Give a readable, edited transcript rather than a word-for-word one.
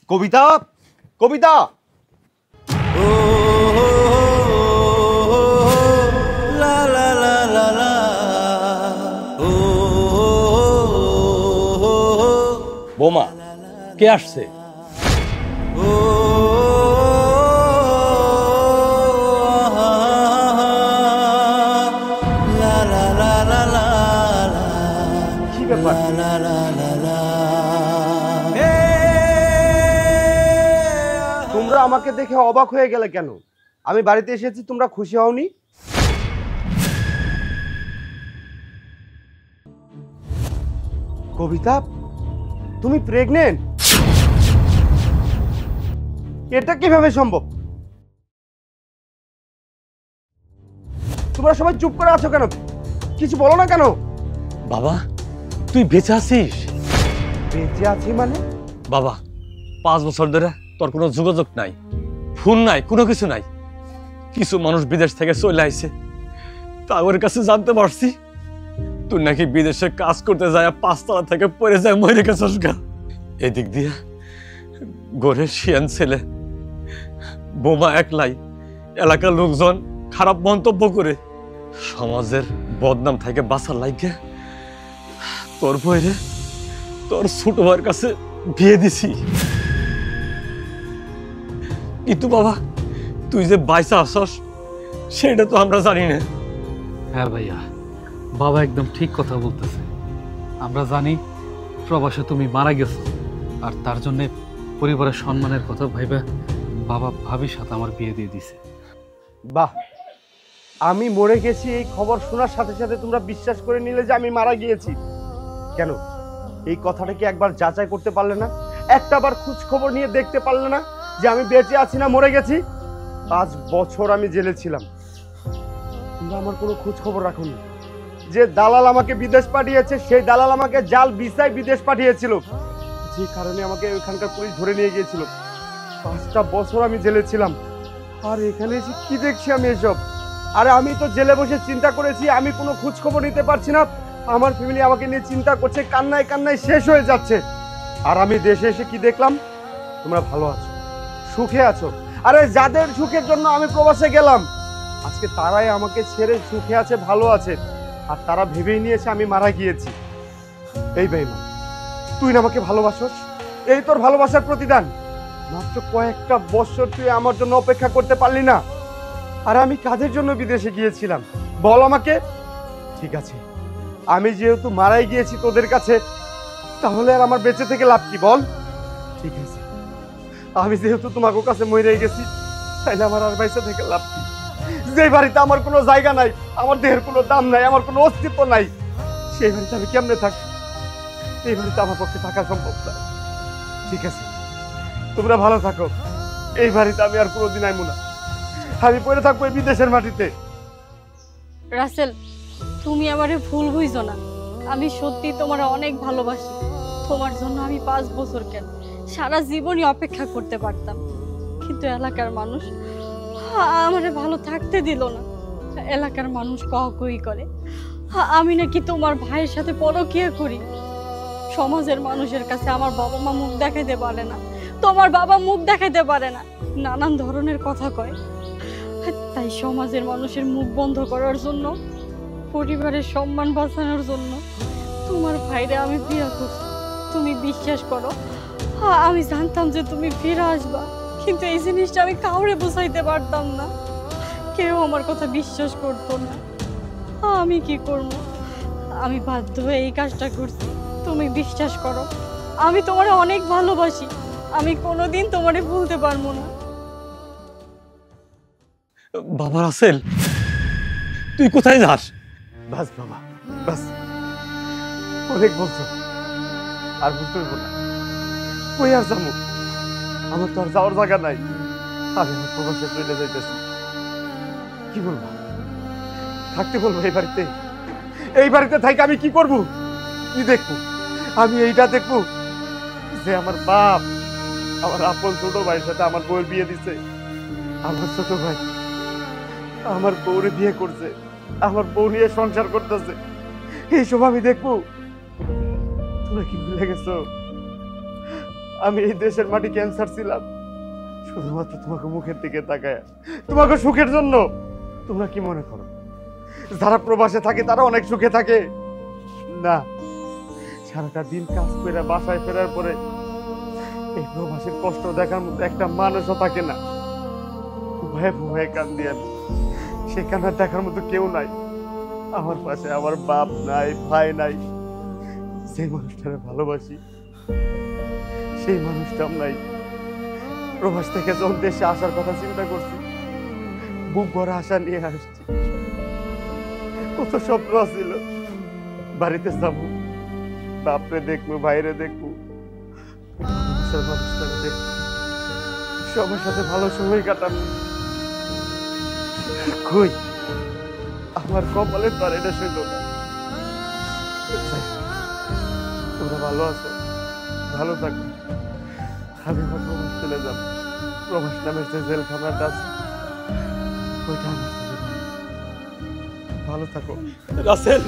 কবিতা, কবিতা। বোমা কে আসছে? কি ব্যাপার? তোমরা আমাকে দেখে অবাক হয়ে গেলে কেন? আমি বাড়িতে এসেছি, তোমরা খুশি হওনি? কবিতা, তুমি প্রেগনেন্ট? এটা কিভাবে সম্ভব? তোমরা সবাই চুপ করে আছো কেন? কিছু বলো না কেন? বাবা তুই বেঁচে আছিস? বেঁচে আছি মানে? বাবা 5 বছর ধরে তোর কোনো যোগাযোগ নাই, ফোন নাই, কোনো কিছু নাই। কিছু মানুষ বিদেশ থেকে চলে আইছে, তা ওর কাছে জানতে পারছি তুই নাকি বিদেশে কাজ করতে যায় 5 তলা থেকে পড়ে যায় মরে গেছিস গা। এদিক দিয়ে ঘরের শিয়ান ছেলে বোমা একলাই, এলাকার লোকজন খারাপ মন্তব্য করে, সমাজের বদনাম থেকে বাঁচার লাগে তোর বইরে তোর ছোট ভাইয়ের কাছে বিয়ে দিছি। কিন্তু বাবা তুই যে বাইসা আসস সেটা তো আমরা জানি না। হ্যাঁ ভাইয়া, বাবা একদম ঠিক কথা বলতেছে। আমরা জানি প্রবাসে তুমি মারা গেছো, আর তার জন্যে পরিবারের সম্মানের কথা ভাইবা বাবা ভাবির সাথে আমার বিয়ে দিয়ে দিছে। বাহ, আমি মরে গেছি এই খবর শোনার সাথে সাথে তোমরা বিশ্বাস করে নিলে যে আমি মারা গিয়েছি। কেন এই কথাটা কি একবার যাচাই করতে পারলে না? একটাবার খোঁজ খবর নিয়ে দেখতে পারলে না যে আমি বেঁচে আছি না মরে গেছি? 5 বছর আমি জেলে ছিলাম, তোমরা আমার কোনো খোঁজ খবর রাখোনি। যে দালাল আমাকে বিদেশ পাঠিয়েছে সেই দালাল আমাকে জাল ভিসায় বিদেশ পাঠিয়েছিল, যে কারণে আমাকে ওইখানকার পুলিশ ধরে নিয়ে গিয়েছিল। 5টা বছর আমি জেলে ছিলাম, আর এখানে এসে কি দেখছি আমি এসব? আরে আমি তো জেলে বসে চিন্তা করেছি, আমি কোনো খোঁজ খবর নিতে পারছি না, আমার ফ্যামিলি আমাকে নিয়ে চিন্তা করছে, কান্নায় কান্নায় শেষ হয়ে যাচ্ছে। আর আমি দেশে এসে কি দেখলাম? তোমরা ভালো আছো, সুখে আছো। আরে যাদের সুখের জন্য আমি প্রবাসে গেলাম, আজকে তারাই আমাকে ছেড়ে সুখে আছে, ভালো আছে। আর তারা ভেবেই নিয়েছে আমি মারা গিয়েছি। এই বেঈমান, তুই না আমাকে ভালোবাসোস? এই তোর ভালোবাসার প্রতিদান। মাত্র কয়েকটা বছর তুই আমার জন্য অপেক্ষা করতে পারলি না? আর আমি কাজের জন্য বিদেশে গিয়েছিলাম, বল আমাকে। ঠিক আছে, আমি যেহেতু মারাই গিয়েছি তোদের কাছে, তাহলে আর আমার বেঁচে থেকে লাভ কি বল? ঠিক আছে, আমি যেহেতু তোমাকে কাছে মরে গেছি, তাইলে আমার আর বেঁচে থেকে লাভ কি? যে বাড়িতে আমার কোনো জায়গা নাই, আমার দেহের কোনো দাম নাই, আমার কোনো অস্তিত্ব নাই, সেই বাড়িতে আমি কেমনে থাকি? এই বাড়িতে আমার পক্ষে থাকা সম্ভব না। ঠিক আছে, তোমরা ভালো থাকো, এই বাড়িতে আমি আর কোনোদিন আইবো না, আমি পড়ে থাকবো এই বিদেশের মাটিতে। রাসেল, তুমি আমারে ভুল বুঝছো না, আমি সত্যি তোমার অনেক ভালোবাসি। তোমার জন্য আমি 5 বছর কেন সারা জীবনই অপেক্ষা করতে পারতাম, কিন্তু এলাকার মানুষ আমারে ভালো থাকতে দিল না। এলাকার মানুষ কই করে আমি নাকি তোমার ভাইয়ের সাথে পরকীয়া করি। সমাজের মানুষের কাছে আমার বাবা মা মুখ দেখাইতে পারে না, তোমার বাবা মুখ দেখাইতে পারে না, নানান ধরনের কথা কয়। তাই সমাজের মানুষের মুখ বন্ধ করার জন্য, পরিবারের সম্মান বাঁচানোর জন্য তোমার ভাইরে আমি বিয়ে করছি। তুমি বিশ্বাস করো, আমি জানতাম যে তুমি ফিরে আসবা, কিন্তু এই জিনিসটা আমি কাউরে বোঝাইতে পারতাম না। কেউ আমার কথা বিশ্বাস করতো না। আমি কি করব? আমি বাধ্য হয়ে এই কাজটা করছি। তুমি বিশ্বাস করো, আমি তোমারে অনেক ভালোবাসি, আমি কোনোদিন তোমারে ভুলতে পারবো না। বাবা রাসেল, তুই কোথায় যাস? বাস বাবা, বাস, অনেক বলছো, আর বুঝতে হইব না। কই আর যাবো? আমার তো আর যাওয়ার জায়গা নাই, আমি আমার প্রবাসে চলে যাইতেছি। কি বলবো? থাকতে বলবো এই বাড়িতে? এই বাড়িতে থাকি আমি কি করব? কি দেখবো? আমি এইটা দেখবো যে আমার বাপ আমার আপন ছোট ভাইয়ের সাথে আমার বউয়ের বিয়ে দিছে, আমার ছোট ভাই আমার বউরে বিয়ে করছে, আমার বউ নিয়ে সংসার করতেছে, এইসব আমি দেখবো? তোমরা কি ভুলে গেছো? আমি এই দেশের মাটি ক্যান্সার ছিলাম শুধুমাত্র তোমাকে মুখের দিকে তাকায়, তোমাকে সুখের জন্য। তোমরা কি মনে করো যারা প্রবাসে থাকে তারা অনেক সুখে থাকে? না, সারাটা দিন কাজ করে বাসায় ফেরার পরে এই প্রবাসের কষ্ট দেখার মতো একটা মানুষও থাকে না। ভয়ে ভয়ে কান্দি আমি, সে কান্নার দেখার মতো কেউ নাই আমার পাশে। আমার বাপ নাই, ভাই নাই, যে মানুষটারে ভালোবাসি সেই মানুষটাও নাই। প্রবাস থেকে যখন দেশে আসার কথা চিন্তা করছি, বুক ভরা আশা নিয়ে আসছি। কত স্বপ্ন ছিল, বাড়িতে যাবো, বাপরে দেখবো, ভাইরে দেখবো, ভালোবাসার মানুষটাকে দেখবো, সবার সাথে ভালো সময় কাটাবো। কই আমার কপালে তো আর এটা ছিল না। তোমরা ভালো আছো, ভালো থাকো। আমি আমার প্রবাস চলে যাবো। প্রবাস নামের যে জেলখানাটা আছে ওইটা আমার চলে যাবে। ভালো থাকো। রাসেল